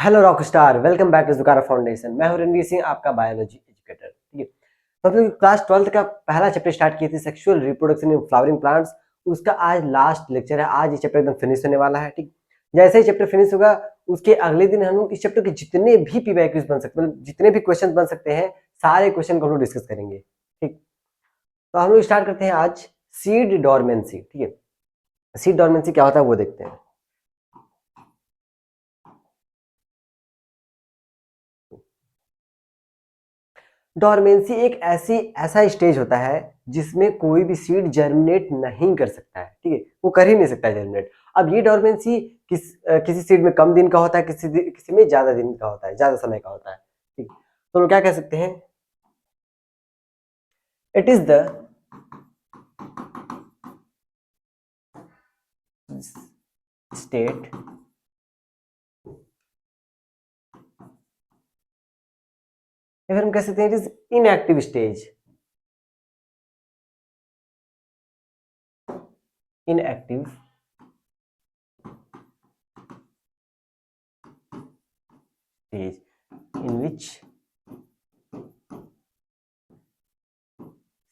Hello rockstar, welcome back to Jukara foundation. मैं हूं रणवीर सिंह, आपका बायोलॉजी एजुकेटर। ठीक है, तो हम लोग क्लास 12th का पहला चैप्टर स्टार्ट किए थे, sexual reproduction in flowering plants. उसका आज लास्ट लेक्चर है। आज ये चैप्टर एकदम फिनिश होने वाला है। ठीक, जैसे ही चैप्टर फिनिश होगा उसके अगले दिन हम लोग इस चैप्टर के जितने भी पीवाईक्यूज बन सकते हैं, मतलब जितने भी क्वेश्चन बन सकते हैं, सारे क्वेश्चन को हम लोग डिस्कस करेंगे। ठीक, तो हम लोग स्टार्ट करते हैं आज सीड डोरमेंसी। ठीक है, सीड डोरमेंसी क्या होता है वो देखते हैं। डोरमेंसी एक ऐसा स्टेज होता है जिसमें कोई भी सीड जर्मिनेट नहीं कर सकता है। ठीक है, वो कर ही नहीं सकता है जर्मिनेट। अब ये डोरमेंसी किसी सीड में कम दिन का होता है, किसी में ज्यादा दिन का होता है, ज्यादा समय का होता है। ठीक, तो हम क्या कह सकते हैं, इट इज द स्टेट या फिर हम कह सकते हैं it is inactive stage. Inactive stage in which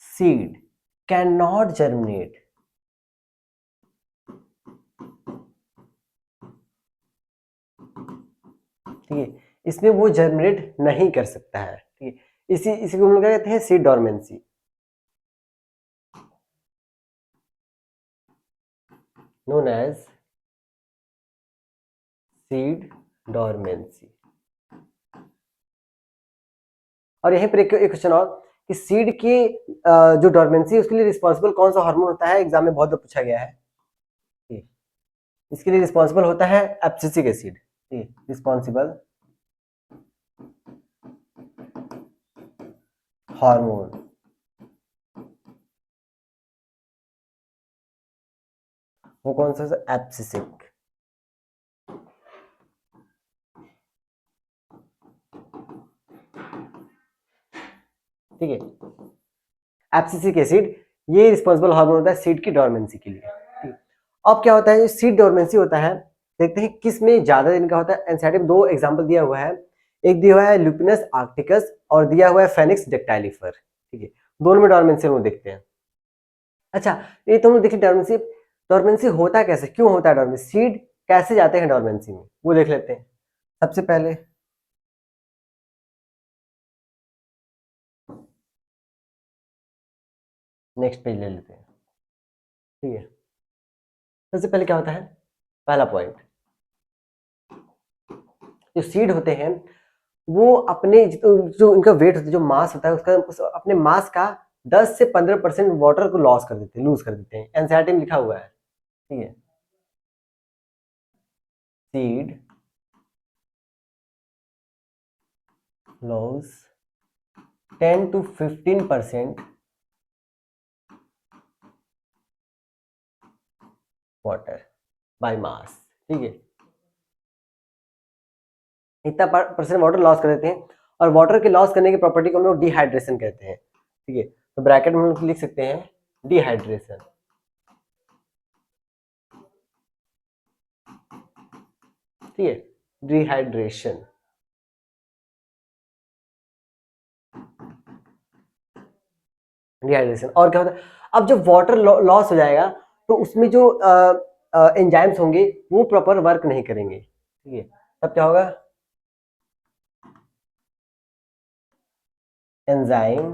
seed cannot germinate। ठीक है, इसमें वो जर्मिनेट नहीं कर सकता है। ठीक है, इसी इसी को हम लोग क्या कहते हैं, seed dormancy, known as seed dormancy. और यहीं पर एक क्वेश्चन और कि सीड की जो डोरमेंसी है उसके लिए रिस्पॉन्सिबल कौन सा हार्मोन होता है, एग्जाम में बहुत बार पूछा गया है। इसके लिए रिस्पॉन्सिबल होता है एब्सिसिक एसिड। रिस्पॉन्सिबल हार्मोन, वो कौन सा, एब्सिसिक। ठीक है, एब्सिसिक एसिड ये रिस्पॉन्सिबल हार्मोन होता है सीड की डोरमेंसी के लिए। ठीक, अब क्या होता है, जो सीड डोरमेंसी होता है, देखते हैं किस में ज्यादा दिन का होता है। एनसीईआरटी में दो एग्जांपल दिया हुआ है, एक दिया हुआ है लुपिनस आर्क्टिकस और दिया हुआ है फेनिक्स डेक्टाइलिफर। ठीक है, दोनों में डोरमेंसी हम लोग देखते हैं। अच्छा, ये तो हम लोग देखिए डोरमेंसी, डोरमेंसी होता कैसे, क्यों होता है डोरमेंसी, सीड कैसे जाते हैं डोरमेंसी में, वो देख लेते हैं। सबसे पहले नेक्स्ट पेज ले लेते हैं। ठीक है, सबसे पहले क्या होता है, पहला पॉइंट, जो सीड होते हैं वो अपने जो इनका वेट होता है, जो मास होता है उसका अपने मास का 10 से 15% वाटर को लॉस कर देते हैं, लूज कर देते हैं। एनसीईआरटी में लिखा हुआ है। ठीक है, seed loss 10 to 15% water by mass. ठीक है, इतना परसेंट वाटर लॉस कर देते हैं, और वाटर के लॉस करने की प्रॉपर्टी को हम लोग डिहाइड्रेशन कहते हैं। ठीक है, तो ब्रैकेट में हम लोग लिख सकते हैं डिहाइड्रेशन। ठीक है, डिहाइड्रेशन, डिहाइड्रेशन। और क्या होता है, अब जब वाटर लॉस हो जाएगा तो उसमें जो एंजाइम्स होंगे वो प्रॉपर वर्क नहीं करेंगे। ठीक है, तब क्या होगा, एंजाइम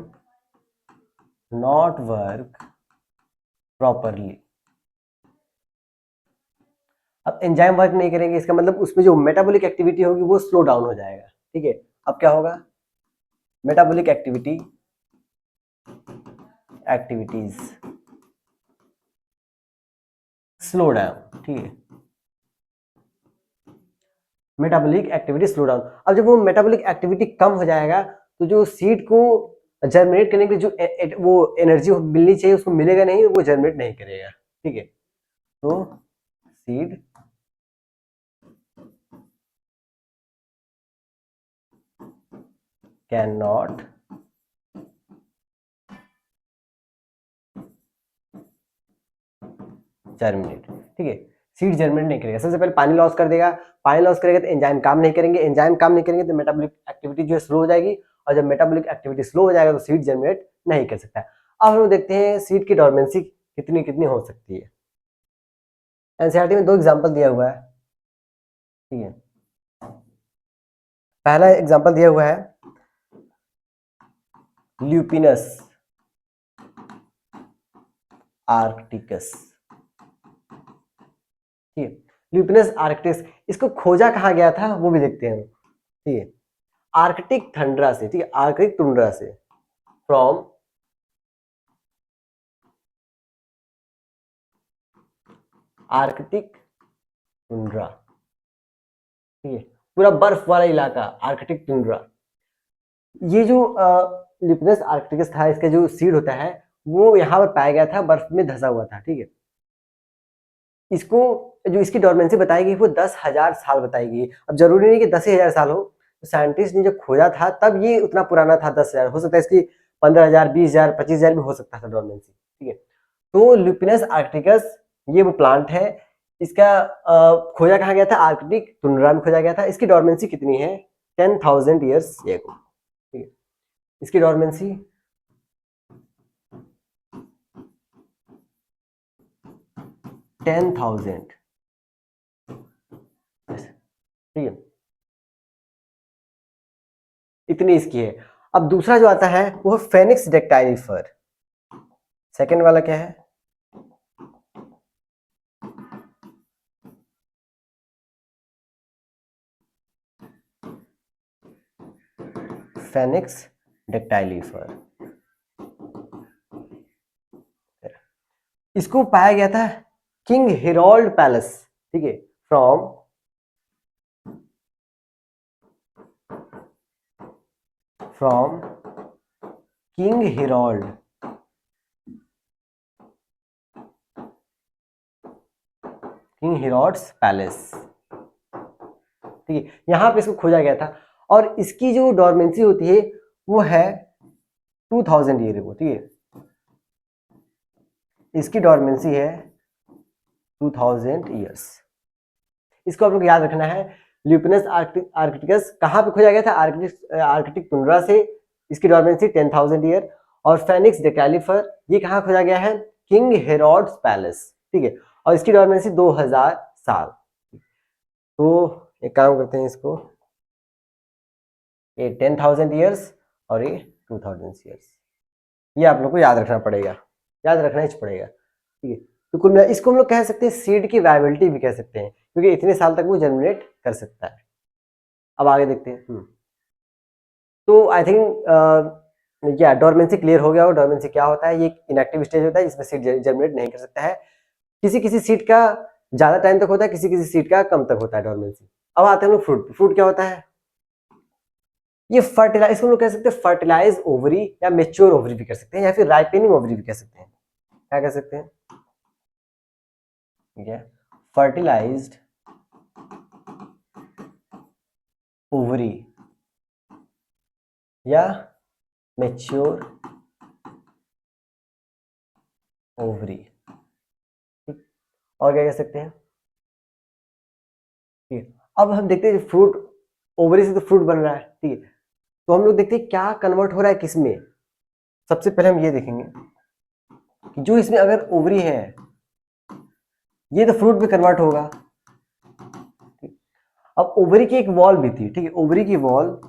नॉट वर्क प्रॉपरली। अब एंजाइम वर्क नहीं करेंगे, इसका मतलब उसमें जो मेटाबॉलिक एक्टिविटी होगी वो स्लो डाउन हो जाएगा। ठीक है, अब क्या होगा, मेटाबॉलिक एक्टिविटीज स्लो डाउन। ठीक है, मेटाबॉलिक एक्टिविटी स्लो डाउन। अब जब वो मेटाबॉलिक एक्टिविटी कम हो जाएगा तो जो सीड को जर्मिनेट करने के जो वो एनर्जी मिलनी चाहिए उसको मिलेगा नहीं, वो जर्मिनेट नहीं करेगा। ठीक है, तो सीड कैन नॉट जर्मिनेट। ठीक है, सीड जनरेट नहीं करेगा। सबसे पहले पानी लॉस कर देगा, पानी लॉस करेगा तो एंजाइम काम नहीं करेंगे, एंजाइम काम नहीं करेंगे तो मेटाबॉलिक एक्टिविटी जो है स्लो हो जाएगी, और जब मेटाबॉलिक एक्टिविटी स्लो हो जाएगा तो सीड जनरेट नहीं कर सकता है। अब हम लोग देखते हैं सीड की डोरमेंसी कितनी कितनी हो सकती है। एनसीईआरटी में 2 एग्जाम्पल दिया हुआ है, ठीक है। पहला एग्जाम्पल दिया हुआ है ल्यूपिनस आर्कटिकस, ठीक है। ल्यूपिनस आर्कटिकस, इसको खोजा कहाँ गया था वो भी देखते हैं, ठीक है। आर्कटिक थंड्रा से, ठीक है, आर्कटिक टुंड्रा से, फ्रॉम आर्कटिक टुंड्रा, ठीक है, पूरा बर्फ वाला इलाका आर्कटिक टुंड्रा। ये जो लिपनस आर्कटिकस था, इसका जो सीड होता है वो यहाँ पर पाया गया था, बर्फ में धंसा हुआ था, ठीक है। इसको जो इसकी डोरमेंसी बताई गई वो 10,000 साल बताई गई। अब जरूरी नहीं कि 10,000 साल हो, तो साइंटिस्ट ने जो खोजा था तब ये उतना पुराना था, 10,000 हो सकता है, इसकी 15,000, 20,000, 25,000 भी हो सकता था डोरमेंसी, ठीक है। तो ल्यूपिनस आर्कटिकस ये वो प्लांट है, इसका खोजा कहाँ गया था, आर्कटिक टुंड्रा में खोजा गया था। इसकी डोरमेंसी कितनी है, 10,000 ईयर्स एगो, ठीक है। इसकी डोरमेंसी 10,000, ठीक है, इतनी इसकी है। अब दूसरा जो आता है वो फेनिक्स डेक्टाइलिफर। सेकंड वाला क्या है, फेनिक्स डेक्टाइलिफर। इसको पाया गया था किंग हेरोल्ड पैलेस, ठीक है, from king Harold, king Herod's palace, ठीक है, यहां पे इसको खोजा गया था। और इसकी जो डोरमेंसी होती है वो है 2,000 ईयर को, ठीक है, इसकी डोरमेंसी है 2,000 ईयर्स। इसको आप लोग याद रखना है। ल्यूपिनस आर्कटिकस कहाँ पे खोजा गया था, आर्कटिक टुंड्रा से, इसकी डोरमेंसी 10,000 ईयर। और फेनिक्स डेक्टाइलिफर ये कहाँ खोजा गया है, किंग हेरोड्स पैलेस, ठीक है, और इसकी डोरमेंसी 2,000 साल। तो एक काम करते हैं, इसको ये 10,000 ईयर्स और ये 2,000 ईयर्स, ये आप लोग को याद रखना पड़ेगा, याद रखना ही पड़ेगा, ठीक है। तो कुल मिला इसको हम लोग कह सकते हैं सीड की वायबिलिटी भी कह सकते हैं, क्योंकि इतने साल तक वो जर्मिनेट कर सकता है। अब आगे देखते हैं। तो आई थिंक क्या डोरमेंसी क्लियर हो गया हो। डोरमेंसी क्या होता है, ये इनएक्टिव स्टेज होता है जिसमें सीड जर्मिनेट नहीं कर सकता है। किसी किसी सीड का ज्यादा टाइम तक होता है, किसी किसी सीड का कम तक होता है डोरमेंसी। अब आते हैं हम लोग फ्रूट। फ्रूट क्या होता है, ये फर्टिलाइज, इसको हम लोग कह सकते हैं फर्टिलाइज ओवरी या मेच्योर ओवरी भी कह सकते हैं, या फिर राइपेनिंग ओवरी भी कह सकते हैं। क्या कह सकते हैं, ठीक है, फर्टिलाइज्ड ओवरी या मेच्योर ओवरी, ठीक। और क्या कह सकते हैं, ठीक है। अब हम देखते हैं फ्रूट, ओवरी से तो फ्रूट बन रहा है, ठीक है, तो हम लोग देखते हैं क्या कन्वर्ट हो रहा है किसमें। सबसे पहले हम ये देखेंगे कि जो इसमें अगर ओवरी है ये तो फ्रूट में कन्वर्ट होगा। अब ओवरी की एक वॉल भी थी, ठीक है, ओवरी की वॉल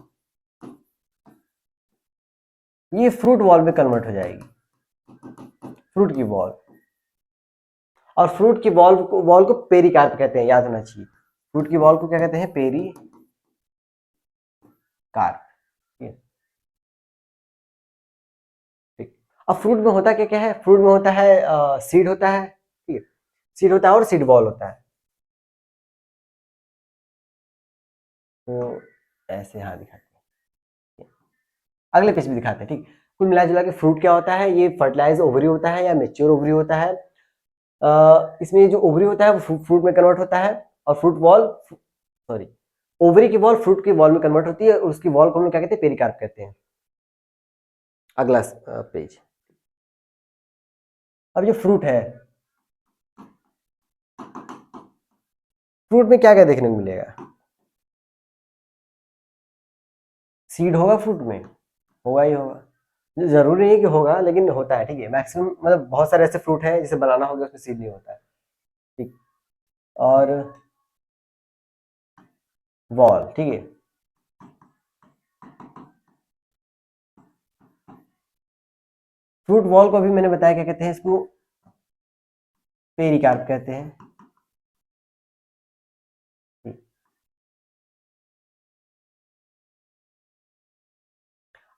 ये फ्रूट वॉल में कन्वर्ट हो जाएगी, फ्रूट की वॉल। और फ्रूट की वॉल को पेरिकार्प कहते हैं, याद होना चाहिए। फ्रूट की वॉल को क्या कहते हैं, पेरिकार्प, ठीक। अब फ्रूट में होता क्या क्या है, फ्रूट में होता है सीड होता है, ठीक है, सीड होता है और सीड बॉल होता है। तो ऐसे हाँ दिखाते हैं, अगले पेज में दिखाते हैं, ठीक। कुल मिला जुला के फ्रूट क्या होता है, ये फर्टिलाइज ओवरी होता है या मेच्योर ओवरी होता है। इसमें जो ओवरी होता है वो फ्रूट में कन्वर्ट होता है, और फ्रूट बॉल, सॉरी, ओवरी की बॉल फ्रूट की बॉल में कन्वर्ट होती है, और उसकी बॉल को हम क्या कहते हैं, पेरिकार्प कहते हैं। अगला पेज। अब जो फ्रूट है, फ्रूट में क्या क्या देखने को मिलेगा? सीड होगा फ्रूट में, होगा ही होगा, जरूरी नहीं है कि होगा लेकिन होता है, ठीक है। मैक्सिमम मतलब बहुत सारे ऐसे फ्रूट हैं जैसे बनाना हो गया उसमें सीड नहीं होता है, ठीक। और वॉल, ठीक है, फ्रूट वॉल को भी मैंने बताया क्या कहते हैं इसको, पेरिकार्प कहते हैं।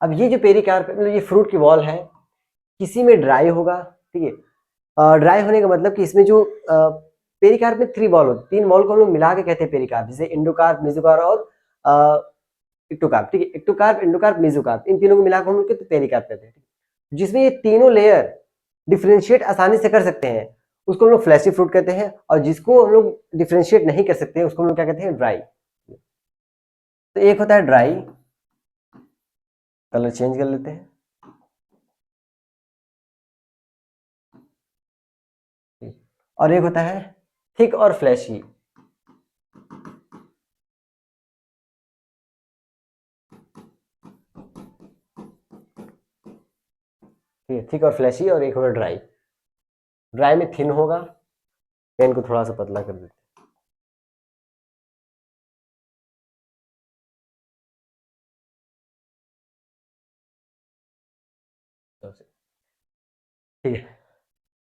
अब ये जो पेरिकार्प मतलब ये फ्रूट की वॉल है, किसी में ड्राई होगा, ठीक है। ड्राई होने का मतलब कि इसमें जो पेरिकार्प में 3 वॉल होते, 3 वॉल को हम लोग मिला के कहते हैं पेरिकार्प, जैसे इंडोकार्प, मेसोकार्प और इक्टोकार्प, ठीक है। इक्टोकार्प, इंडोकार्प, मेसोकार्प, इन तीनों को मिलाकर हम लोग पेरिकार्प कहते हैं, जिसमें ये तीनों लेयर डिफ्रेंशिएट आसानी से कर सकते हैं, उसको हम लोग फ्लैशी फ्रूट कहते हैं। और जिसको हम लोग डिफ्रेंशिएट नहीं कर सकते उसको हम लोग क्या कहते हैं, ड्राई। तो एक होता है ड्राई, कलर चेंज कर लेते हैं, और एक होता है थिक और फ्लैशी। ठीक है, थिक और फ्लैशी, और एक होगा ड्राई। ड्राई में थिन होगा, पेन को थोड़ा सा पतला कर देते हैं, ठीक है।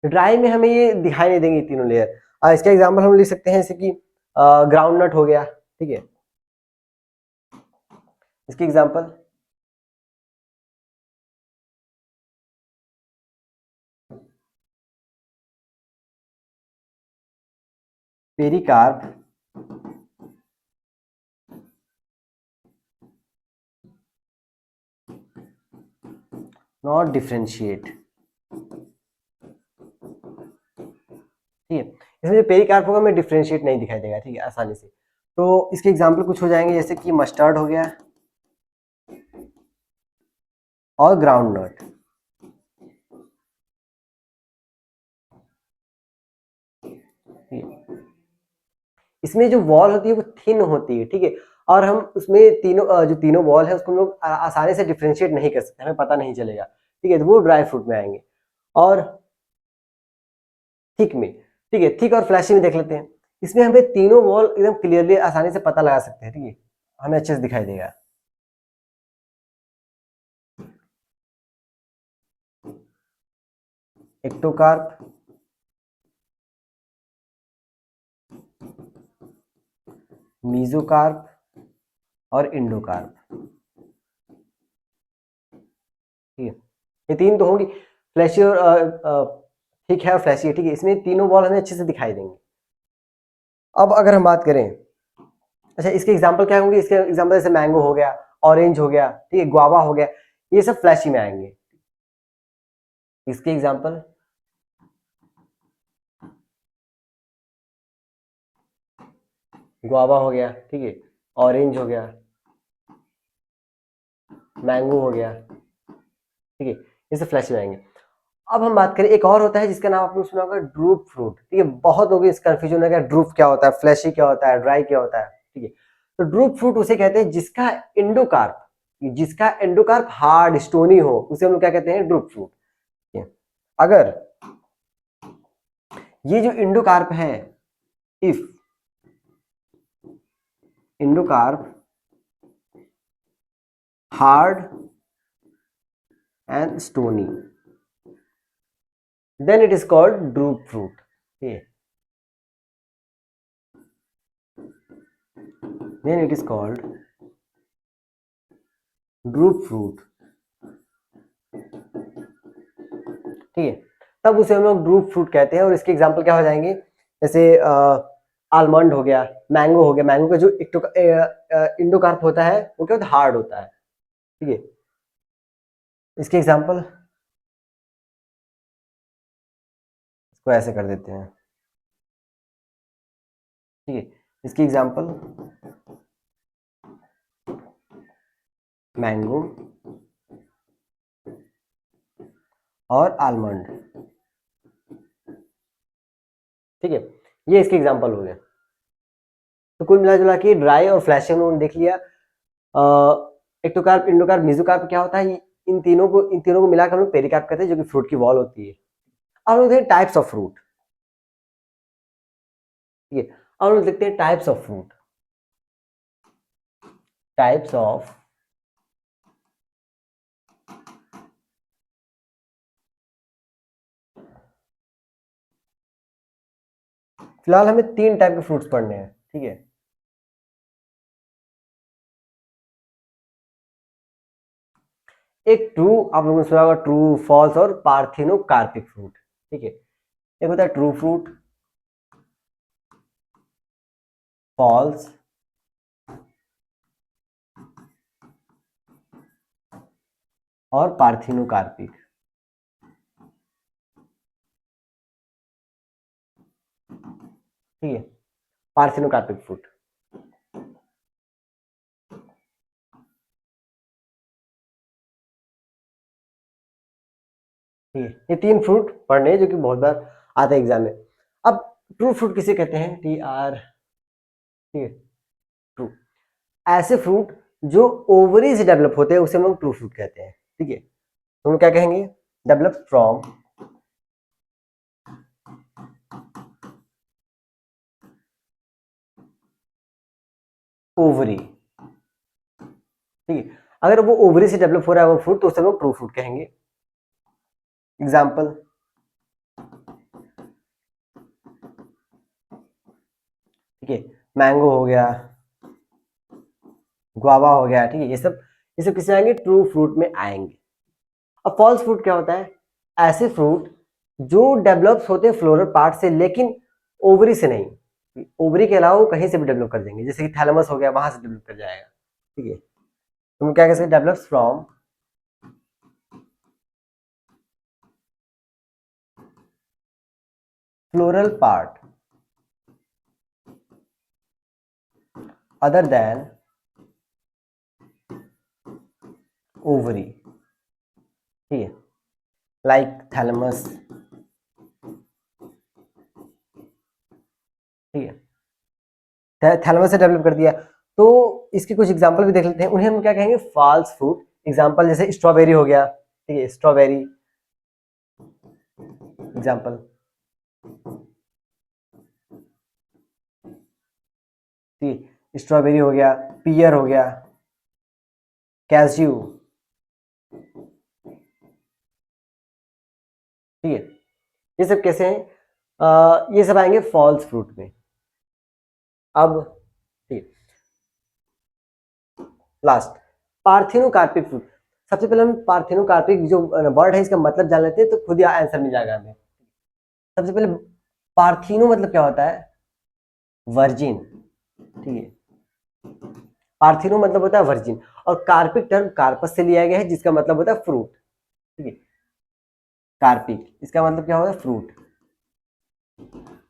ड्राई में हमें ये दिखाई नहीं देंगे तीनों लेयर। इसका एग्जांपल हम लिख सकते हैं जैसे कि ग्राउंड नट हो गया, ठीक है। इसकी एग्जांपल पेरिकार्प नॉट डिफरेंशिएट, ठीक है। इसमें जो पेरिकार्प होगा हमें डिफरेंशिएट नहीं दिखाई देगा, ठीक है, आसानी से। तो इसके एग्जांपल कुछ हो जाएंगे जैसे कि मस्टर्ड हो गया और ग्राउंड नट, ठीक है। इसमें जो वॉल होती है वो थिन होती है, ठीक है। और हम उसमें तीनों जो तीनों वॉल है उसको हम लोग आसानी से डिफरेंशिएट नहीं कर सकते, हमें पता नहीं चलेगा, ठीक है। तो वो ड्राई फ्रूट में आएंगे। और थिक में, ठीक है, थिक और फ्लैशी में देख लेते हैं। इसमें हमें तीनों वॉल एकदम क्लियरली आसानी से पता लगा सकते हैं, ठीक है, हमें अच्छे से दिखाई देगा। एक्टोकार्प, मीजोकार्प और इंडोकार्प, ठीक है। ये तीन तो होंगी, फ्लैशी और थिक है और फ्लैशी है, ठीक है। इसमें तीनों वॉल हमें अच्छे से दिखाई देंगे। अब अगर हम बात करें, अच्छा इसके एग्जांपल क्या होंगे, इसके एग्जांपल जैसे मैंगो हो गया, ऑरेंज हो गया, ठीक है, गुआवा हो गया, ये सब फ्लैशी में आएंगे। इसके एग्जांपल गुआवा हो गया, ठीक है, ऑरेंज हो गया, मैंगो हो गया, ठीक है, ये सब फ्लैशी में आएंगे। अब हम बात करें, एक और होता है जिसका नाम आपने सुना होगा, ड्रूप फ्रूट, ठीक है। बहुत लोग इस कंफ्यूजन है, ड्रूप क्या होता है, फ्लैशी क्या होता है, ड्राई क्या होता है, ठीक है। तो ड्रूप फ्रूट उसे कहते हैं जिसका एंडोकार्प, हार्ड स्टोनी हो, उसे हम लोग क्या कहते हैं, ड्रूप फ्रूट, ठीक है। अगर ये जो इंडोकार्प है, if endocarp hard and stony, then it is called drupe fruit, okay, then it is called drupe fruit, ठीक है। तब उसे हम लोग ड्रूप फ्रूट कहते हैं। और इसके एग्जांपल क्या हो जाएंगे, जैसे आलमंड हो गया, मैंगो हो गया। मैंगो का जो इंडोकार्प होता है वो क्या होता है, हार्ड होता है, ठीक है। इसके एग्जांपल इसको ऐसे कर देते हैं, ठीक है। इसकी एग्जांपल मैंगो और आलमंड, ठीक है, ये इसके एग्जांपल हो गए। तो कुल मिला जुला के ड्राई और फ्लैशी हमने देख लिया। एक्टोकार्प, इंडोकार्प, मेसोकार्प क्या होता है, इन तीनों को मिलाकर हम लोग पेरिकार्प कहते हैं, जो कि फ्रूट की वॉल होती है। अब लोग देखते हैं टाइप्स ऑफ फ्रूट, ठीक है। अब लोग देखते हैं types of fruit, types of फिलहाल हमें 3 टाइप के फ्रूट्स पढ़ने हैं, ठीक है। एक ट्रू, आप लोगों ने सुना होगा ट्रू, फॉल्स और पार्थिनोकार्पिक फ्रूट, ठीक है। एक होता है ट्रू फ्रूट, फॉल्स और पार्थिनोकार्पिक, ठीक है। पार्थिनोकार्पिक फ्रूट, ठीक है। ये 3 फ्रूट पढ़ने हैं जो कि बहुत बार आते हैं एग्जाम में। अब ट्रू फ्रूट किसे कहते हैं, TR, ठीक है, ट्रू। ऐसे फ्रूट जो ओवरी से डेवलप होते हैं उसे हम लोग ट्रू फ्रूट कहते हैं, ठीक है। तो हम क्या कहेंगे, डेवलप फ्रॉम ओवरी, ठीक है। अगर वो ओवरी से डेवलप हो रहा है वो फ्रूट तो उसे हम लोग ट्रू फ्रूट कहेंगे। एग्जाम्पल, ठीक है, मैंगो हो गया, गुआवा हो गया, ठीक है। ये सब किसे आएंगे, ट्रू फ्रूट में आएंगे। अब फॉल्स फ्रूट क्या होता है, ऐसे फ्रूट जो डेवलप्स होते हैं फ्लोरल पार्ट से लेकिन ओवरी से नहीं, ओवरी के अलावा वो कहीं से भी डेवलप कर देंगे, जैसे कि थैलेमस हो गया, वहां से डेवलप कर जाएगा, ठीक है। तो हम क्या कह सकते हैं, develops from floral part other than ovary, ठीक है, लाइक थैलेमस, ठीक है। थैलेमस से डेवलप कर दिया, तो इसके कुछ एग्जांपल भी देख लेते हैं, उन्हें हम क्या कहेंगे, फॉल्स फ्रूट। एग्जांपल जैसे स्ट्रॉबेरी हो गया, ठीक है, स्ट्रॉबेरी एग्जांपल, ठीक है, स्ट्रॉबेरी हो गया, पियर हो गया, कैज्यू, ठीक है। ये सब कैसे हैं, ये सब आएंगे फॉल्स फ्रूट में। अब ठीक है, लास्ट पार्थिनोकार्पिक फ्रूट। सबसे पहले हम पार्थिनोकार्पिक जो वर्ड है इसका मतलब जान लेते हैं, तो खुद ही आंसर मिल जाएगा हमें। सबसे पहले पार्थिनो मतलब क्या होता है, वर्जिन, ठीक है। पार्थिनो मतलब होता है वर्जिन, और कार्पिक टर्म कार्पस से लिया गया है जिसका मतलब होता है फ्रूट, ठीक है। कार्पिक इसका मतलब क्या होता है, फ्रूट।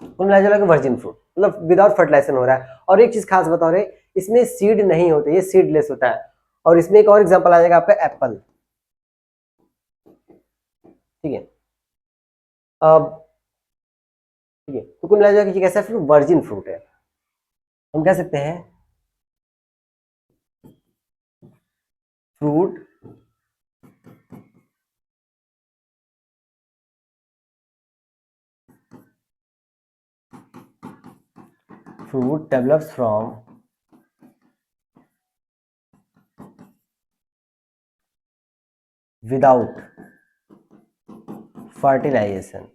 कुल मिला जुला के वर्जिन फ्रूट मतलब विदाउट फर्टिलाइजेशन हो रहा है। और एक चीज खास बता रहे, इसमें सीड नहीं होते, ये सीडलेस होता है। और इसमें एक और एग्जांपल आ जाएगा आपका एप्पल, ठीक है। अब ठीक है, तो कुल मिला जुला के ये कैसा फ्रूट, वर्जिन फ्रूट है। हम कह सकते हैं fruit fruit develops from without fertilization,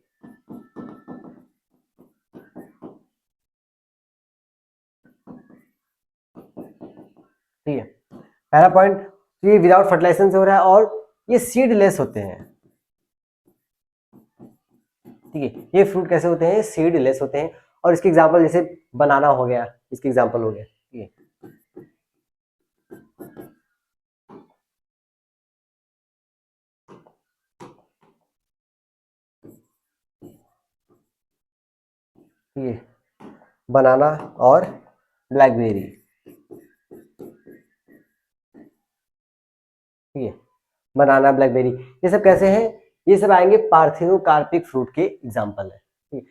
ठीक है। पहला पॉइंट, तो ये विदाउट फर्टिलाइजेशन से हो रहा है और ये सीडलेस होते हैं, ठीक है। ये फ्रूट कैसे होते हैं, सीडलेस होते हैं। और इसके एग्जांपल जैसे बनाना हो गया, इसके एग्जांपल हो गया, ठीक है। ठीक है, बनाना और ब्लैकबेरी, ठीक है। बनाना, ब्लैकबेरी, ये सब कैसे हैं, ये सब आएंगे पार्थिनोकार्पिक फ्रूट के एग्जांपल है, ठीक है।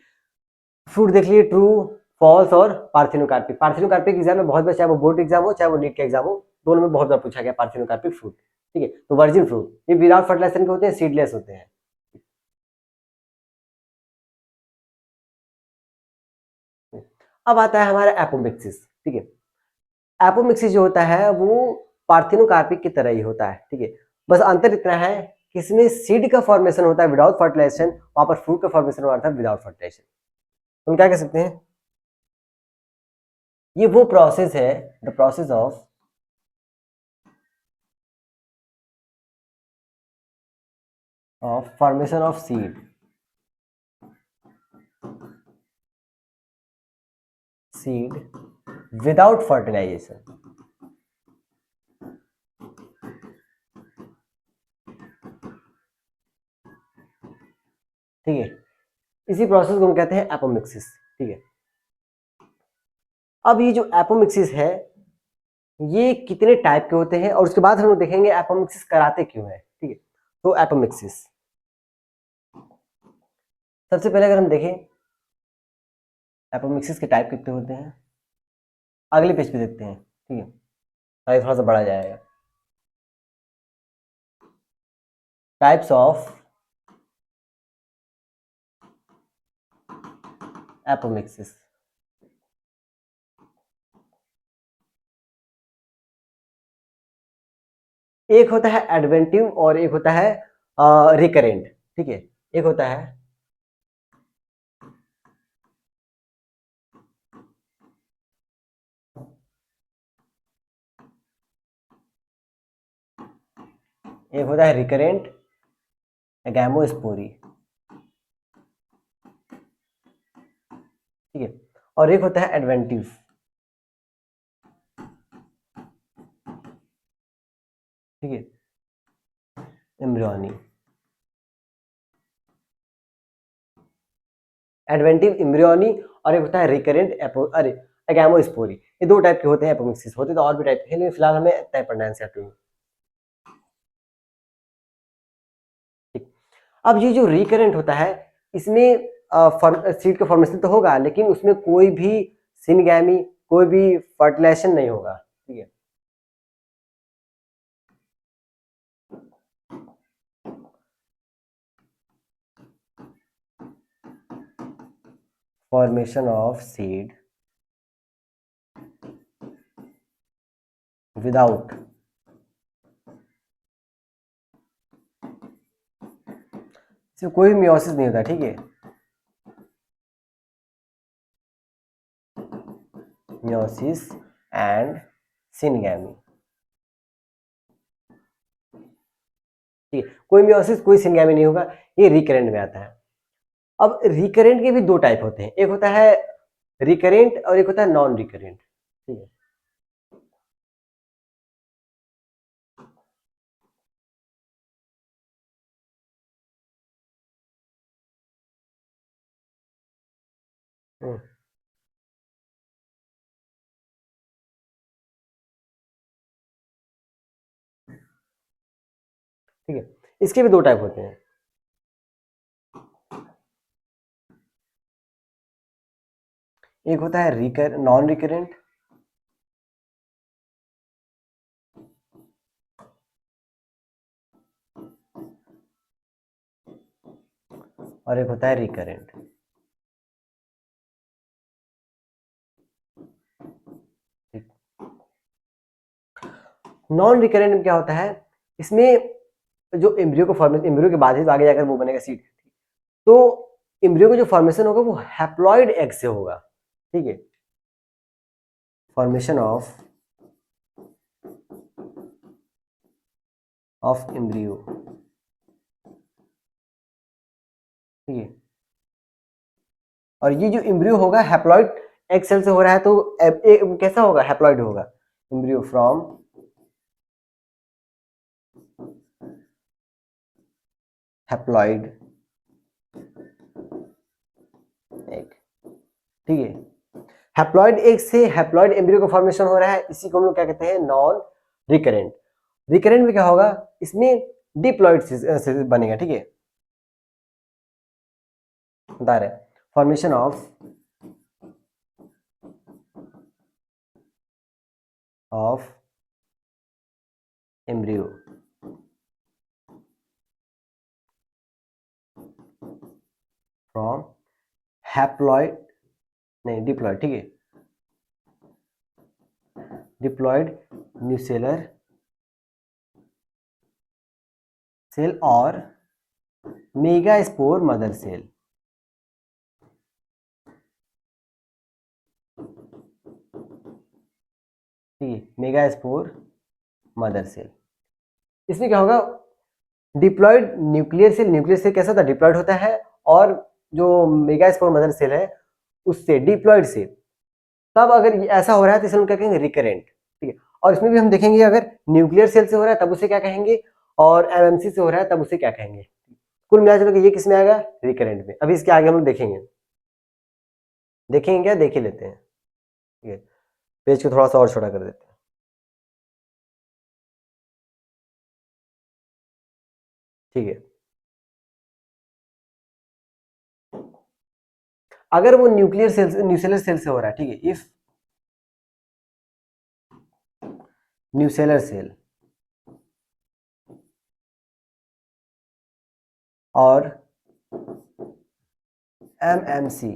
फ्रूट देख लिए, ट्रू, फॉल्स और पार्थिनोकार्पिक। पार्थिनोकार्पिक एग्जाम में बहुत बार, चाहे वो बोर्ड एग्जाम हो चाहे वो नीट का एग्जाम हो, दोनों में बहुत बार पूछा गया पार्थिनोकार्पिक फ्रूट। ठीक है, तो वर्जिन फ्रूट ये विदाउट फर्टिलाइजेशन के होते हैं, सीडलेस होते हैं। अब आता है हमारा एपोमिक्सिस। ठीक है, एपोमिक्सिस जो होता है वो पार्थिनोकार्पिक की तरह ही होता है। ठीक है, बस अंतर इतना है कि इसमें सीड का फॉर्मेशन होता है विदाउट फर्टिलाइजेशन, वहां पर फ्रूट का फॉर्मेशन होता है विदाउट फर्टिलाइजेशन। हम क्या कह सकते हैं, ये वो प्रोसेस है, the process of formation of seed without fertilisation. ठीक है, इसी प्रोसेस को हम कहते हैं एपोमिक्सिस। ठीक है, अब ये जो एपोमिक्सिस है ये कितने टाइप के होते हैं और उसके बाद हम लोग देखेंगे एपोमिक्सिस कराते क्यों है। ठीक है, तो एपोमिक्सिस सबसे पहले अगर हम देखें एपोमिक्सिस के टाइप कितने होते हैं, अगले पेज पे देखते हैं। ठीक है, ताकि थोड़ा सा बढ़ा जाएगा। Types of apomixis. एक होता है एडवेंटिव और एक होता है रिकरेंट। ठीक है, एक होता है रिकरेंट गैमोस्पोरी। ठीक है, और एक होता है एडवेंटिव। ठीक है, एम्ब्रियोनी। एडवेंटिव एम्ब्रियोनी और एक होता है रिकरेंट गैमोस्पोरी। ये दो टाइप के होते हैं एपोमिक्सिस। होते तो और भी टाइप के हैं, लेकिन फिलहाल हमें तय पढ़ना है एनसीईआरटी में। ठीक, अब ये जो रिकरेंट होता है इसमें सीड का फॉर्मेशन तो होगा लेकिन उसमें कोई भी सिनगैमी, कोई भी फर्टिलाइजेशन नहीं होगा। ठीक है, फॉर्मेशन ऑफ सीड विदाउट इसमें कोई मियोसिस नहीं होता। ठीक है, मियोसिस एंड सिनगैमी। ठीक है, कोई मियोसिस कोई सिनगैमी नहीं होगा, ये रिकरेंट में आता है। अब रिकरेंट के भी दो टाइप होते हैं, एक होता है रिकरेंट और एक होता है नॉन रिकरेंट। ठीक है, हम्म, ठीक है, इसके भी दो टाइप होते हैं। एक होता है नॉन रिकरेंट और एक होता है रिकरेंट। नॉन रिकरेंट में क्या होता है, इसमें जो एम्ब्रियो को फॉर्मेशन, एम्ब्रियो के बाद ही तो आगे जाकर वो बनेगा सीड, तो एम्ब्रियो का जो फॉर्मेशन होगा वो हैप्लॉइड एग से होगा। ठीक है, फॉर्मेशन ऑफ एम्ब्रियो। ठीक है, और ये जो एम्ब्रियो होगा हैप्लॉइड एग सेल से हो रहा है, तो कैसा होगा, हैप्लॉइड होगा। Embryo from haploid egg. ठीक है, हैप्लॉइड एग से हैप्लॉइड एम्ब्रियो का फॉर्मेशन हो रहा है, इसी को हम लोग क्या कहते हैं, नॉन रिकरेंट। रिकरेंट में क्या होगा, इसमें डिप्लॉइड से बनेगा। ठीक है, बता रहे formation of of embryo from haploid, नहीं डिप्लॉइड, ठीक है, डिप्लॉइड न्यूसेलर सेल और मेगास्पोर मदर सेल। ठीक है, मेगास्पोर मदर सेल। इसमें क्या होगा, डिप्लॉइड न्यूक्लियर सेल कैसा होता है, डिप्लॉइड होता है, और जो मेगास्पोर मदर सेल है उससे डिप्लॉइड से, तब अगर ऐसा हो रहा है तो इसे हम क्या कहेंगे, रिकरेंट। ठीक है, और इसमें भी हम देखेंगे अगर न्यूक्लियर सेल से हो रहा है तब उसे क्या कहेंगे, और एमएमसी से हो रहा है तब उसे क्या कहेंगे। कुल मिला चलो ये किस में आएगा, रिकरेंट में। अभी इसके आगे हम लोग देखेंगे, क्या देख ही लेते हैं। ठीक है, पेज को थोड़ा सा और छोटा कर देते हैं। ठीक है, अगर वो न्यूक्लियर सेल से हो रहा है, ठीक है, इफ न्यूसेलर सेल और एमएमसी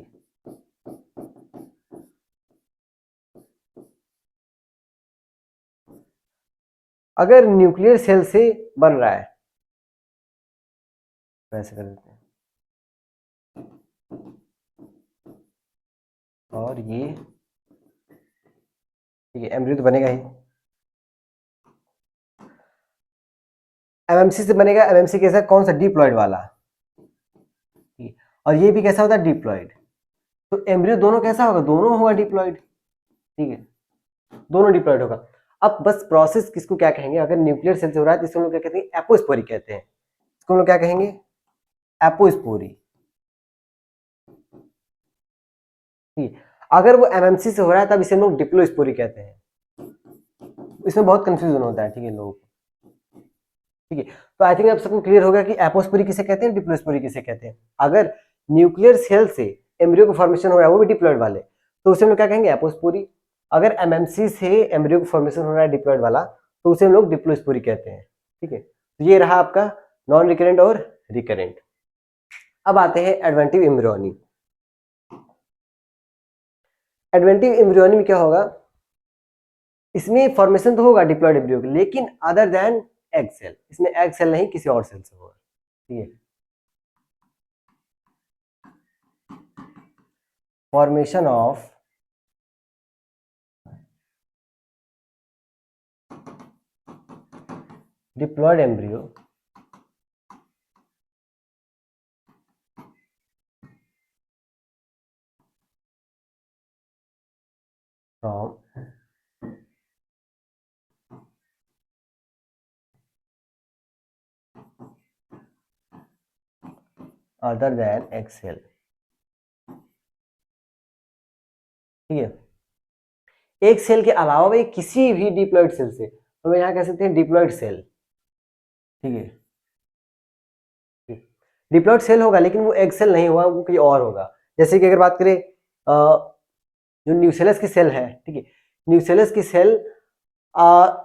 अगर न्यूक्लियर सेल से बन रहा है, वैसे कर देते हैं, और ये ठीक है, एम्ब्रियो तो बनेगा ही, एमएमसी से बनेगा। एमएमसी कैसा, कौन सा, डिप्लॉइड वाला, ठीक है, और ये भी कैसा होता है, डिप्लॉइड। तो एम्ब्रियो दोनों कैसा होगा, दोनों होगा डिप्लॉइड। ठीक है, दोनों डिप्लॉइड होगा। अब बस प्रोसेस किसको क्या कहेंगे, अगर न्यूक्लियर सेल से हो रहा है तो इसको हम लोग क्या कहते हैं, एपोस्पोरी कहते हैं। इसको हम लोग क्या कहेंगे, एपोस्पोरी। ठीक है, अगर वो एमएमसी से हो रहा है तब इसे हम लोग डिप्लोस्पोरी कहते हैं। इसमें बहुत कंफ्यूजन होता है, ठीक है, लोगों को। ठीक है, तो आई थिंक अब सबको क्लियर होगा कि एपोस्पोरी किसे कहते हैं, डिप्लोस्पोरी किसे कहते हैं। अगर न्यूक्लियर सेल से एम्ब्रियो का फॉर्मेशन हो रहा है, वो भी डिप्लॉइड वाले, तो उसे हम लोग क्या कहेंगे, एपोस्पोरी। अगर एमएमसी से एम्ब्रियो का फॉर्मेशन हो रहा है डिप्लॉइड वाला, तो उसे हम लोग डिप्लोस्पोरी कहते हैं। ठीक है, तो ये रहा आपका नॉन रिकरेंट और रिकरेंट। अब आते हैं एडवेंटिव एम्ब्रियोनी। एडवेंटिव एम्ब्रियोनी में क्या होगा, इसमें फॉर्मेशन तो होगा डिप्लॉइड एम्ब्रियो की, लेकिन अदर देन एग सेल, इसमें एग सेल नहीं, किसी और सेल से होगा। ठीक है, formation of diploid embryo from other than egg cell. ठीक है, एक सेल के अलावा भी किसी भी डिप्लॉइड सेल से, तो यहाँ कह सकते हैं डिप्लॉइड सेल। ठीक है, डिप्लॉइड सेल होगा लेकिन वो एग सेल नहीं होगा, वो कोई और होगा। जैसे कि अगर बात करें जो न्यूसेलस की सेल है, ठीक है, न्यूसेलस की सेल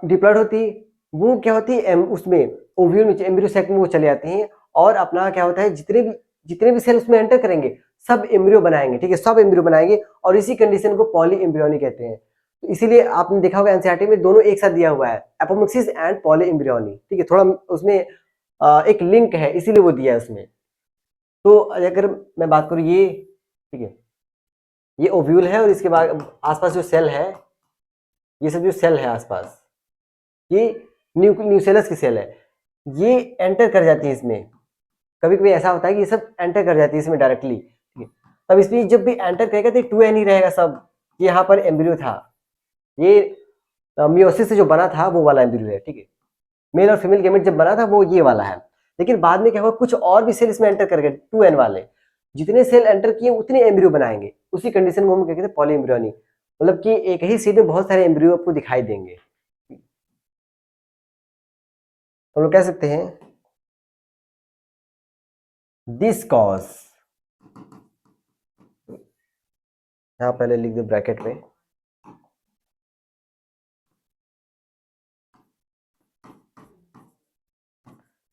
डिप्लॉइड होती, वो क्या होती है, उसमें ओव्यूल में, एम्ब्रियो सैक में वो चले जाती हैं, और अपना क्या होता है, जितने भी सेल उसमें एंटर करेंगे सब एम्ब्रियो बनाएंगे। ठीक है, सब एम्ब्रियो बनाएंगे, और इसी कंडीशन को पॉली एम्ब्रियोनी कहते हैं। तो इसीलिए आपने देखा होगा एनसीईआरटी में दोनों एक साथ दिया हुआ है, एपोमिक्सिस एंड पॉली एम्ब्रियोनी। ठीक है, थोड़ा उसमें एक लिंक है, इसीलिए वो दिया है उसमें। तो अगर मैं बात करूँ ये, ठीक है, ये ओव्यूल है, और इसके बाद आसपास जो सेल है, ये सब जो सेल है आसपास, ये न्यूसेलस की सेल है, ये एंटर कर जाती है इसमें। कभी कभी ऐसा होता है कि ये सब एंटर कर जाती है इसमें डायरेक्टली। ठीक है, तब इसमें जब भी एंटर करेगा तो 2n ही रहेगा सब। यहाँ पर एम्ब्रियो था, ये मियोसिस से जो बना था वो वाला एम्ब्रियो है। ठीक है, मेल और फीमेल गेमेट जब बना था वो ये वाला है, लेकिन बाद में क्या हुआ, कुछ और भी सेल इसमें एंटर कर गए, 2n वाले। जितने सेल एंटर किए उतने एम्ब्रियो बनाएंगे, उसी कंडीशन को हम कहते हैं पॉली एम्ब्रियोनी। मतलब कि एक ही सीड में बहुत सारे एम्ब्रियो आपको दिखाई देंगे। तो हम लोग कह सकते हैं दिस कॉज, यहाँ पहले लिख दो ब्रैकेट में,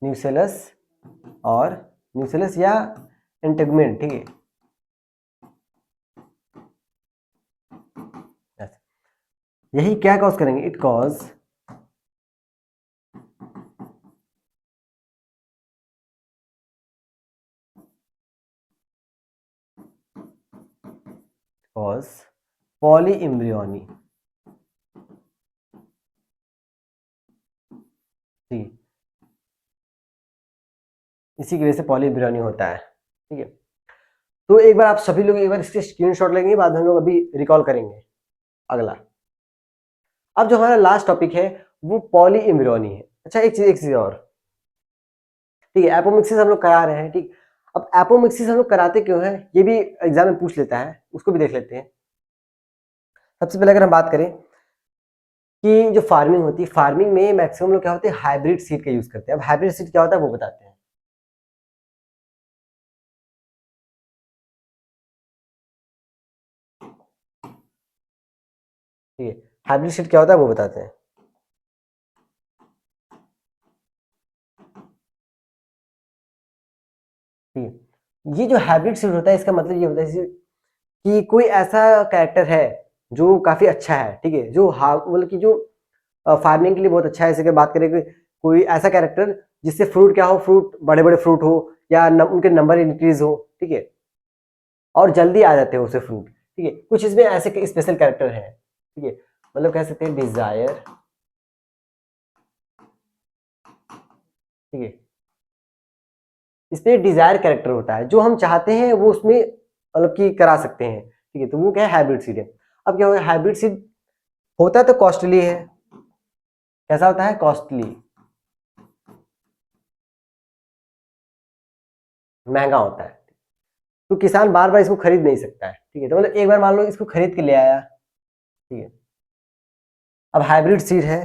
न्यूसेलस और न्यूसेलस या इंटेगुमेंट, ठीक है। यही क्या कॉज करेंगे, इट कॉज पॉली एम्ब्रियोनी, ठीक, इसी की वजह से पॉली एम्ब्रियोनी होता है, ठीक है। तो एक बार आप सभी लोग एक बार इसके स्क्रीनशॉट लेंगे, बाद में हम लोग अभी रिकॉल करेंगे अगला। अब जो हमारा लास्ट टॉपिक है वो पॉली एम्ब्रियोनी है। अच्छा, एक चीज और, ठीक है, एपोमिक्सिस हम लोग करा रहे हैं, ठीक। अब एपोमिक्सिस हम लोग कराते क्यों हैं, ये भी एग्जाम में पूछ लेता है, उसको भी देख लेते हैं। सबसे पहले अगर हम बात करें कि जो फार्मिंग होती है, फार्मिंग में मैक्सिमम लोग क्या होते हैं, हाइब्रिड सीड का यूज करते हैं। अब हाइब्रिड सीड क्या होता है वो बताते हैं। ठीक है, हाइब्रिड सीड क्या होता है वो बताते हैं। ठीक है, ये जो हाइब्रिड सीड होता है इसका मतलब ये होता है कि कोई ऐसा कैरेक्टर है जो काफी अच्छा है, ठीक है, जो मतलब कि जो फार्मिंग के लिए बहुत अच्छा है। जैसे कि बात करें कि कोई ऐसा कैरेक्टर जिससे फ्रूट क्या हो, फ्रूट बड़े बड़े फ्रूट हो या उनके नंबर इंक्रीज हो, ठीक है, और जल्दी आ जाते हैं उसे फ्रूट, ठीक है। कुछ इसमें ऐसे स्पेशल कैरेक्टर हैं, ठीक है, मतलब कह सकते हैं डिजायर, ठीक है, इसमें डिजायर कैरेक्टर होता है, जो हम चाहते हैं वो उसमें मतलब कि करा सकते हैं, ठीक है। तो वो क्या है, हाइब्रिड सीड है। अब क्या होगा, हाइब्रिड सीड होता है तो कॉस्टली है। कैसा होता है, कॉस्टली, महंगा होता है। तो किसान बार बार इसको खरीद नहीं सकता है, ठीक है। तो मतलब एक बार मान लो इसको खरीद के ले आया, ठीक है। अब हाइब्रिड सीड है,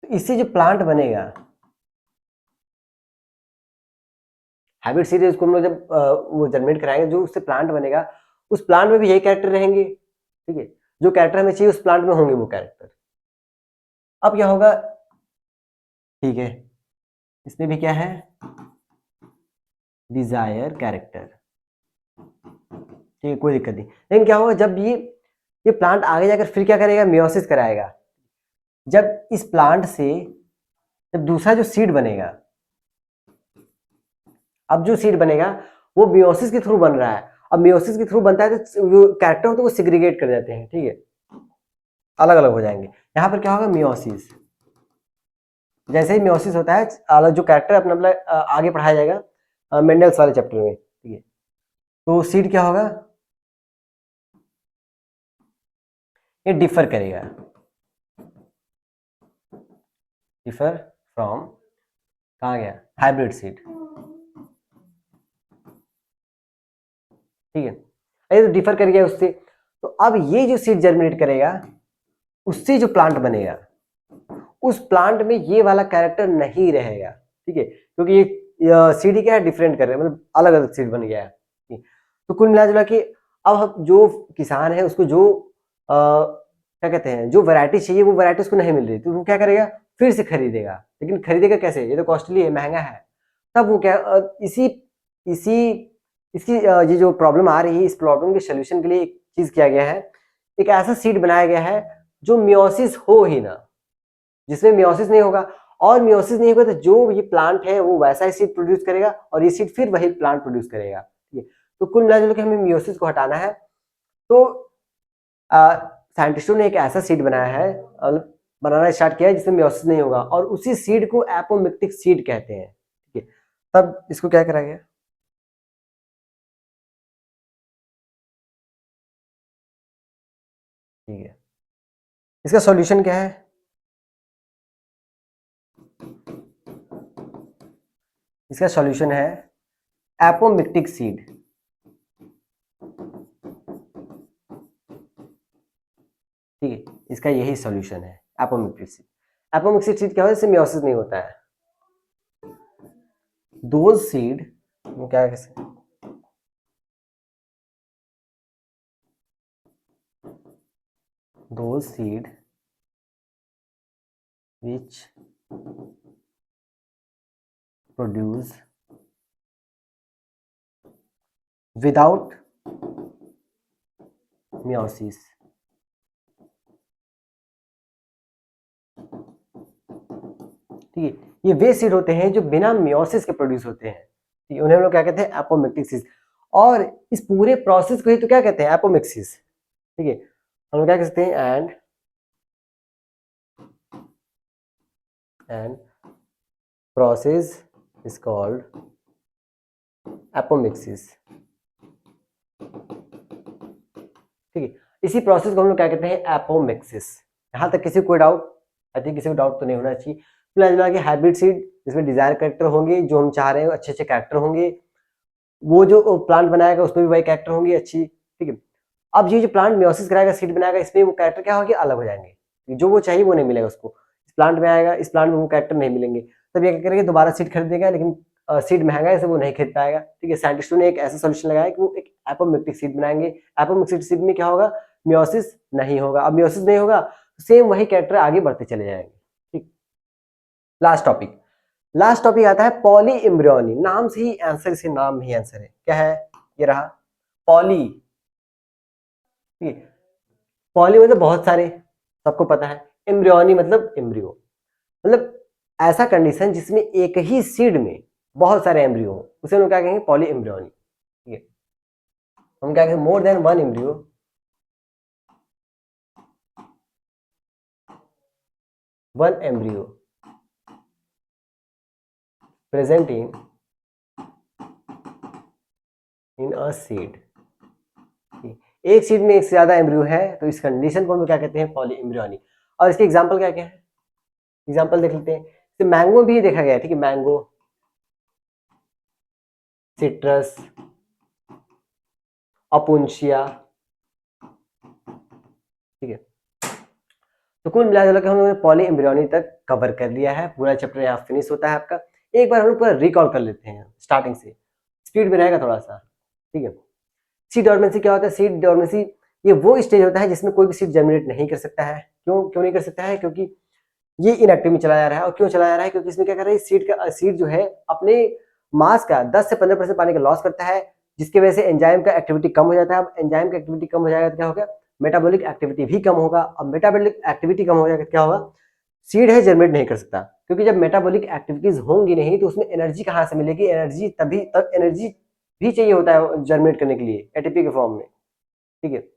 तो इससे जो प्लांट बनेगा, हाइब्रिड सीड उसको हम लोग जब वो जनरेट कराएंगे, जो उससे प्लांट बनेगा उस प्लांट में भी यही कैरेक्टर रहेंगे, ठीक है। जो कैरेक्टर हमें चाहिए उस प्लांट में होंगे वो कैरेक्टर। अब क्या होगा, ठीक है, इसमें भी क्या है, डिजायर कैरेक्टर, ठीक है, कोई दिक्कत नहीं। लेकिन क्या होगा, जब ये प्लांट आगे जाकर फिर क्या करेगा, मियोसिस कराएगा। जब इस प्लांट से जब दूसरा जो सीड बनेगा, अब जो सीड बनेगा वो मियोसिस के थ्रू बन रहा है। अब मियोसिस के थ्रू बनता है तो जो कैरेक्टर होते हैं वो सिग्रीगेट कर जाते हैं, ठीक है, अलग अलग हो जाएंगे। यहां पर क्या होगा, मियोसिस। जैसे ही मियोसिस होता है, अलग जो कैरेक्टर अपना मतलब आगे पढ़ाया जाएगा मेंडल्स वाले चैप्टर में, ठीक है। तो सीड क्या होगा, ये डिफर करेगा, डिफर फ्रॉम, कहा गया, हाइब्रिड सीड, ठीक है। ये तो डिफर कर गया उससे। तो अब ये जो सीड जर्मिनेट करेगा उससे जो प्लांट बनेगा, उस प्लांट में ये वाला कैरेक्टर नहीं रहेगा, ठीक है, क्योंकि ये सीड क्या है, डिफरेंट कर रहे हैं, मतलब अलग अलग सीड बन गया है। तो कुल मिला जुला के अब जो किसान है उसको जो क्या कहते हैं, जो वैरायटी चाहिए वो वैरायटी उसको नहीं मिल रही, तो वो क्या करेगा, फिर से खरीदेगा। लेकिन खरीदेगा कैसे, ये तो कॉस्टली है, महंगा है। तब वो क्या इसी इसी इसकी ये जो प्रॉब्लम आ रही है, इस प्रॉब्लम के सोल्यूशन के लिए एक चीज किया गया है, एक ऐसा सीड बनाया गया है जो मियोसिस हो ही ना, जिसमें मियोसिस नहीं होगा। और मियोसिस नहीं होगा तो जो ये प्लांट है वो वैसा ही सीड प्रोड्यूस करेगा और ये सीड फिर वही प्लांट प्रोड्यूस करेगा, ठीक है। तो कुल मिलाजुल के हमें मियोसिस को हटाना है। तो साइंटिस्टों ने एक ऐसा सीड बनाया है, बनाना स्टार्ट किया है जिसमें मियोसिस नहीं होगा, और उसी सीड को एपोमिक्टिक सीड कहते हैं, ठीक है। तब इसको क्या करा गया, ठीक है, इसका सॉल्यूशन क्या है, इसका सॉल्यूशन है एपोमिक्टिक सीड, ठीक है, इसका यही सॉल्यूशन है, एपोमिक्टिक सीड। एपोमिक्टिक सीड क्या होता है, इससे मियोसिस नहीं होता है। दोज सीड, क्या कैसे, those seed which produce without meiosis। ठीक है, ये वे सीड होते हैं जो बिना मियोसिस के प्रोड्यूस होते हैं, ठीक है, उन्हें हम लोग क्या कहते हैं, एपोमिक्टिक सीड्स। और इस पूरे प्रोसेस को ही तो क्या कहते हैं, एपोमिक्सिस। ठीक है, हम लोग क्या कह सकते हैं, and process is called apomixis. ठीक है, इसी प्रोसेस को हम लोग क्या कहते हैं, एपोमिक्सिस। यहाँ तक किसी को कोई डाउट? आई थिंक किसी को डाउट तो नहीं होना चाहिए। मिला के हाइब्रिड सीड जिसमें डिजायर कैरेक्टर होंगे, जो हम चाह रहे हैं अच्छे अच्छे कैरेक्टर होंगे, वो जो प्लांट बनाएगा उसमें भी वही कैरेक्टर होंगे अच्छी। ठीक है, अब ये जो प्लांट मियोसिस कराएगा, सीड बनाएगा, इसमें वो कैरेक्टर क्या होगी, अलग हो जाएंगे, जो वो चाहिए वो नहीं मिलेगा उसको। इस प्लांट में आएगा, इस प्लांट में वो कैरेक्टर नहीं मिलेंगे, तब ये क्या करेंगे, दोबारा सीड खरीदेगा, लेकिन सीड महंगा है इसलिए वो नहीं खरीद पाएगा। ठीक है, साइंटिस्टों ने एक ऐसा सोल्यूशन लगाया कि वो एक एपोमिक्टिक सीड बनाएंगे। एपोमिक्टिक सीड में क्या होगा, मियोसिस नहीं होगा। अब मियोसिस नहीं होगा, सेम वही कैरेक्टर आगे बढ़ते चले जाएंगे। ठीक, लास्ट टॉपिक आता है पॉली एम्ब्रियोनी। नाम से ही आंसर, इसे नाम ही आंसर है, क्या है, ये रहा पॉली। पॉली मतलब बहुत सारे, सबको पता है। एम्ब्रियोनी मतलब एम्ब्रियो, मतलब ऐसा कंडीशन जिसमें एक ही सीड में बहुत सारे एम्ब्रियो हो, उसे हम लोग क्या कहेंगे, पॉली एम्ब्रियोनी। ठीक है, हम क्या कहेंगे, more than one embryo, one embryo present in a seed. एक सीड में एक से ज्यादा एम्ब्रियो है तो इस कंडीशन को हम क्या कहते हैं, पॉली एम्ब्रियोनी। और इसके एग्जांपल क्या क्या है, एग्जांपल देख लेते हैं। तो मैंगो भी देखा गया है, ठीक है, मैंगो, सिट्रस, अपुंशिया। ठीक है, तो कुल मिलाकर हम लोगों ने पॉली एम्ब्रियोनी तक कवर कर लिया है। पूरा चैप्टर यहाँ फिनिश होता है आपका। एक बार हम लोग पूरा रिकॉल कर लेते हैं स्टार्टिंग से, स्पीड में रहेगा थोड़ा सा। ठीक है, सीड डोरमेंसी क्या होता है, सीड डोरमेंसी ये वो स्टेज होता है जिसमें कोई भी सीड जर्मिनेट नहीं कर सकता है। क्यों नहीं कर सकता है, क्योंकि ये इनएक्टिव में चला जा रहा है। और क्यों चला जा रहा है, क्योंकि इसमें क्या कर रहा है, सीड जो है अपने मास का 10 से 15% पानी का लॉस करता है, जिसकी वजह से एंजाइम का एक्टिविटी कम हो जाता है। अब एंजाइम का एक्टिविटी कम हो जाएगा तो क्या होगा, मेटाबॉलिक एक्टिविटी भी कम होगा। अब मेटाबॉलिक एक्टिविटी कम हो जाएगा तो क्या होगा, सीड है जर्मिनेट नहीं कर सकता, क्योंकि जब मेटाबॉलिक एक्टिविटीज होंगी नहीं तो उसमें एनर्जी कहाँ से मिलेगी, एनर्जी तब एनर्जी भी चाहिए होता है जर्मिनेट करने के लिए, एटीपी के फॉर्म में। ठीक है,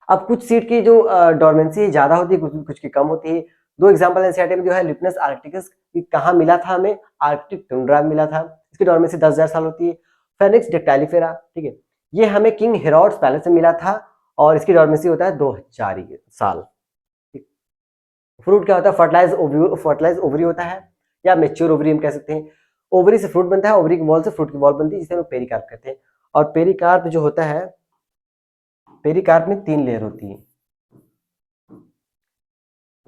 अब कुछ सीड की जो डोरमेंसी ज्यादा होती है, कुछ की कम होती है। दो एग्जांपल एनसीईआरटी में जो है, लिपनस आर्क्टिकस, कहाँ मिला था हमें, आर्कटिक टुंड्रा में मिला था, इसकी डोरमेंसी 10,000 साल होती है। फेनिक्स डेक्टाइलिफेरा, ठीक है, ये हमें किंग हेरोड्स पैलेस में मिला था और इसकी डोरमेंसी होता है 2000 साल। फ्रूट क्या होता है, फर्टिलाइज ओवरी होता है, या मेच्योर ओवरी हम कह सकते हैं। ओवरी से फ्रूट बनता है, ओवरी की वॉल से फ्रूट की वॉल बनती है, जिसे हम पेरिकार्प कहते हैं। और पेरिकार्प जो होता है, पेरिकार्प में 3 लेयर होती है,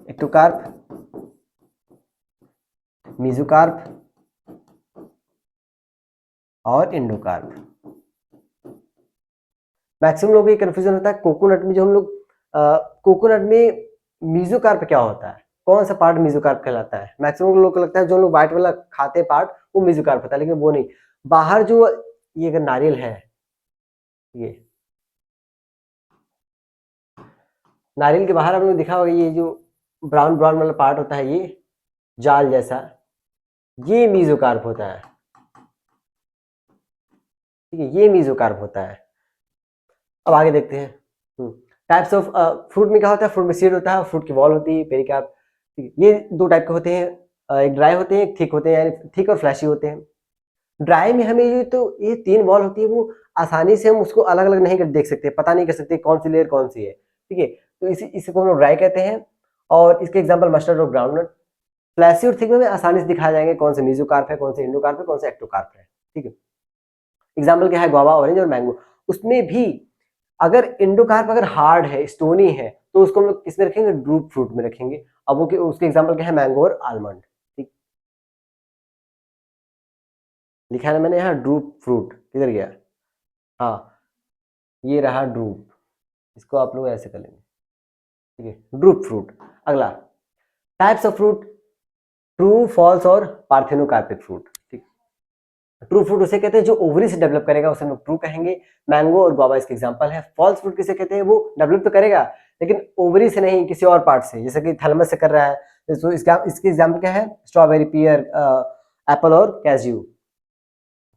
एक्टोकार्प, मेसोकार्प और एंडोकार्प। मैक्सिमम लोगों को ये कंफ्यूजन होता है कोकोनट में, जो हम लोग कोकोनट में मेसोकार्प क्या होता है, कौन सा पार्ट मेसोकार्प कहलाता है। मैक्सिमम लोगों को लगता है जो लोग व्हाइट वाला खाते पार्ट वो मेसोकार्प होता है, लेकिन वो नहीं। बाहर जो ये अगर नारियल है, ये नारियल के बाहर आपने देखा होगा, ये जो ब्राउन ब्राउन वाला पार्ट होता है, ये जाल जैसा, ये मेसोकार्प होता है। ठीक है, ये मेसोकार्प होता है। अब आगे देखते हैं टाइप्स ऑफ फ्रूट में क्या होता है, फ्रूट में सीड होता है, फ्रूट की वॉल होती है, पेरिकार्प। ये 2 टाइप के होते हैं, एक ड्राई होते हैं, एक थिक होते हैं, यानी थिक और फ्लैशी होते हैं। ड्राई में हमें ये 3 वॉल होती है, वो आसानी से हम उसको अलग अलग नहीं कर देख सकते, पता नहीं कर सकते कौन सी लेयर कौन सी है। ठीक है, तो इसको हम लोग ड्राई कहते हैं। और इसके एग्जाम्पल मस्टर्ड और ग्राउंडनट। फ्लैशी और थिक में आसानी से दिखाया जाएंगे कौन से मेसोकार्प है, कौन से एंडोकार्प है, कौन से एक्टोकार्प है। ठीक है, एग्जाम्पल क्या है, गुआवा, ऑरेंज और मैंगो। उसमें भी अगर एंडोकार्प अगर हार्ड है, स्टोनी है, तो उसको हम लोग किसमें रखेंगे, ड्रूप फ्रूट में रखेंगे। अब वो उसके एग्जाम्पल क्या है, मैंगो और आलमंड। ठीक, लिखा है ना मैंने यहाँ, ड्रूप फ्रूट किधर गया, हाँ ये रहा ड्रूप, इसको आप लोग ऐसे कर लेंगे। ठीक है, ड्रूप फ्रूट। अगला types of fruit, true, false और पार्थेनोकार्पिक फ्रूट। ठीक, ट्रू फ्रूट उसे कहते हैं जो ओवरी से डेवलप करेगा, उसे हम लोग ट्रू कहेंगे। मैंगो और गुआवा इसके एग्जांपल है। फॉल्स फ्रूट किसे कहते हैं, वो डेवलप तो करेगा लेकिन ओवरी से नहीं, किसी और पार्ट से, जैसे कि थैलेमस से कर रहा है। तो इसके एग्जाम्पल क्या है, स्ट्रॉबेरी, पियर, एप्पल और कैज्यू।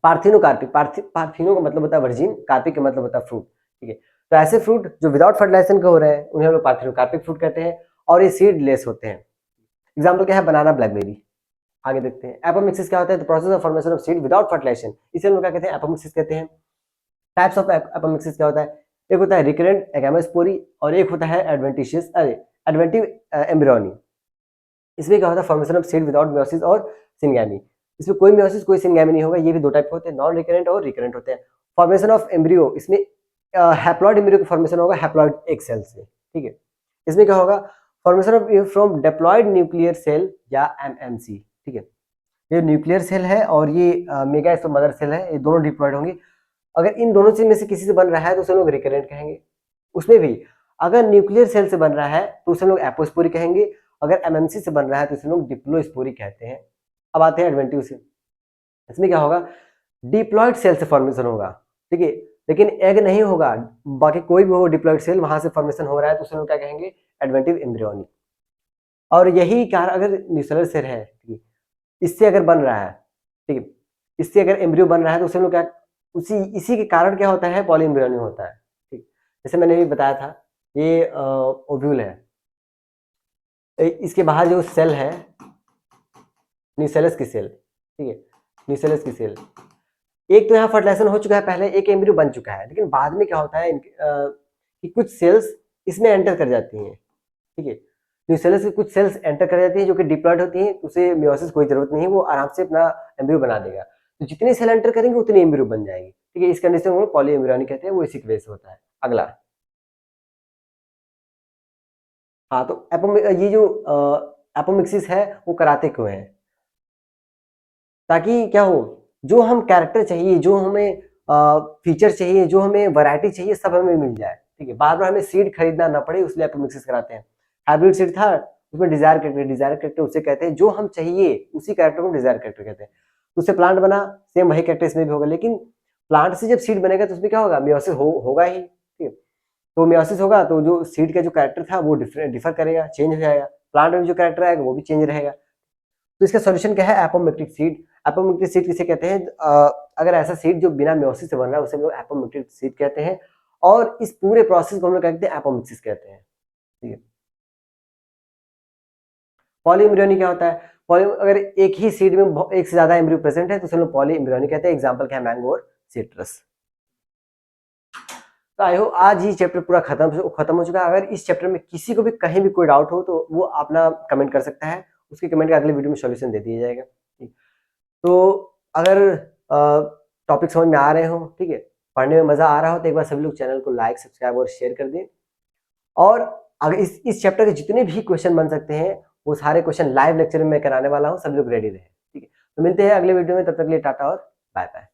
पार्थिनोकार्पिक, पार्थिनो का मतलब होता है वर्जिन, कार्पिक का मतलब होता है फ्रूट। ठीक है, तो ऐसे फ्रूट जो विदाउट फर्टिलाइजेशन के हो रहे हैं उन्हें हम लोग पार्थिनोकार्पिक फ्रूट कहते हैं और ये सीड लेस होते हैं। एग्जाम्पल क्या है, बनाना, ब्लैकबेरी। आगे देखते हैं एपोमिक्सिस क्या होता है, the process of formation of seed without fertilisation, इसे हम लोग क्या कहते हैं, एपोमिक्सिस कहते हैं। टाइप्स ऑफ एपोमिक्सिस क्या होता है, एक होता है रिकरेंट एगामेस्पोरी और एक होता है एडवेंटिव एम्ब्रियोनी। इसमें क्या होता है, formation of seed without meiosis और सिंगैमी। इसमें कोई मियोसिस कोई सिंगैमी नहीं होगा। ये भी दो टाइप के होते हैं, नॉन रिकरेंट और रिकरेंट होते हैं। फॉर्मेशन ऑफ एम्ब्रियो, इसमें हैप्लॉइड एम्ब्रियो का फॉर्मेशन होगा हैप्लॉइड एग सेल से। ठीक है, इसमें क्या होगा, formation of from diploid nuclear cell या एमएमसी। ठीक है, ये न्यूक्लियर सेल है और ये मेगा मदर सेल है, ये दोनों डिप्लॉयड होंगे। अगर इन दोनों चीज में से किसी से बन रहा है तो उसे लोग रिकरेंट कहेंगे। उसमें भी अगर न्यूक्लियर सेल से बन रहा है तो उसे लोग एपोस्पोरी कहेंगे, अगर एमएमसी से बन रहा है तो उसे लोग डिप्लोस्पोरी कहते हैं। अब आते हैं एडवेंटिव से। इसमें क्या होगा, डिप्लॉयड सेल से फॉर्मेशन होगा। ठीक है, लेकिन एग नहीं होगा, बाकी कोई भी हो डिप्लॉयड सेल वहां से फॉर्मेशन हो रहा है तो उसे लोग क्या कहेंगे, एडवेंटिव एम्ब्रियोनी। और यही कारण अगर न्यूसेलर सेल है, इससे अगर बन रहा है, ठीक है, इससे अगर एम्ब्रियो बन रहा है तो उसे लोग क्या, इसी के कारण क्या होता है, पॉली एम्ब्रियोनी होता है। ठीक, जैसे मैंने भी बताया था, ये ओव्यूल है, इसके बाहर जो सेल है न्यूसेलस की सेल, ठीक है, न्यूसेलस की सेल, एक तो यहाँ फर्टिलाइजेशन हो चुका है पहले, एक एम्ब्रियो बन चुका है, लेकिन बाद में क्या होता है कि कुछ सेल्स इसमें एंटर कर जाती हैं। ठीक है, न्यूसेलस की कुछ सेल्स एंटर कर जाती हैं जो कि डिप्लॉयड होती हैं, उसे मियोसिस कोई जरूरत नहीं है, वो आराम से अपना एम्ब्रियो बना देगा। तो जितनी सेल एंटर करेंगे उतनी एम्ब्रियो बन जाएगी। ठीक है, इस कंडीशन को पॉली एम्ब्रियोनी कहते हैं, वो इसी की वजह से होता है। अगला, हाँ, तो ये जो एपोमिक्सिस है वो कराते क्यों है, ताकि क्या हो, जो हम कैरेक्टर चाहिए, जो हमें फीचर चाहिए, जो हमें वैरायटी चाहिए, सब हमें मिल जाए। ठीक है, बार बार हमें सीड खरीदना ना पड़े, इसलिए एपोमिक्सिस कराते हैं। हाइब्रिड सीड था, उसमें डिजायर कैरेक्टर उसे कहते हैं, जो हम चाहिए उसी कैरेक्टर को डिजायर कैरेक्टर कहते हैं। तो उससे प्लांट बना, सेम वही कैरेक्टर इसमें भी होगा, लेकिन प्लांट से जब सीड बनेगा तो उसमें क्या होगा, मियोसिस होगा ही। ठीक है, तो मियोसिस होगा तो जो सीड का जो कैरेक्टर था वो डिफर करेगा, चेंज हो जाएगा। प्लांट में जो कैरेक्टर आएगा वो भी चेंज रहेगा। तो इसका सॉल्यूशन क्या है, एपोमेट्रिक सीड। एपोमेट्रिक सीड किसे कहते हैं, अगर ऐसा सीड जो बिना मियोसिस से बन रहा है उसे हम लोग एपोमेट्रिक सीड कहते हैं, और इस पूरे प्रोसेस को हम लोग कहते हैं एपोमिक्सिस कहते हैं। ठीक है, पॉली एम्ब्रियोनी क्या होता है, अगर एक ही सीड में एक से ज्यादा एम्ब्रियो प्रेजेंट है तो उसे हम लोग पॉली एम्ब्रियोनी कहते हैं। एग्जांपल क्या है, मैंगो और सिट्रस। तो आई होप आज ही चैप्टर पूरा खत्म हो चुका है। अगर इस चैप्टर में किसी को भी कहीं भी कोई डाउट हो तो वो अपना कमेंट कर सकता है, उसके कमेंट का अगले वीडियो में सॉल्यूशन दे दिया जाएगा। तो अगर टॉपिक समझ में आ रहे हो, ठीक है, पढ़ने में मजा आ रहा हो, तो एक बार सभी लोग चैनल को लाइक, सब्सक्राइब और शेयर कर दें। और अगर इस चैप्टर के जितने भी क्वेश्चन बन सकते हैं वो सारे क्वेश्चन लाइव लेक्चर में मैं कराने वाला हूँ, सभी लोग रेडी रहे। ठीक है, तो मिलते हैं अगले वीडियो में, तब तक के लिए टाटा और बाय बाय।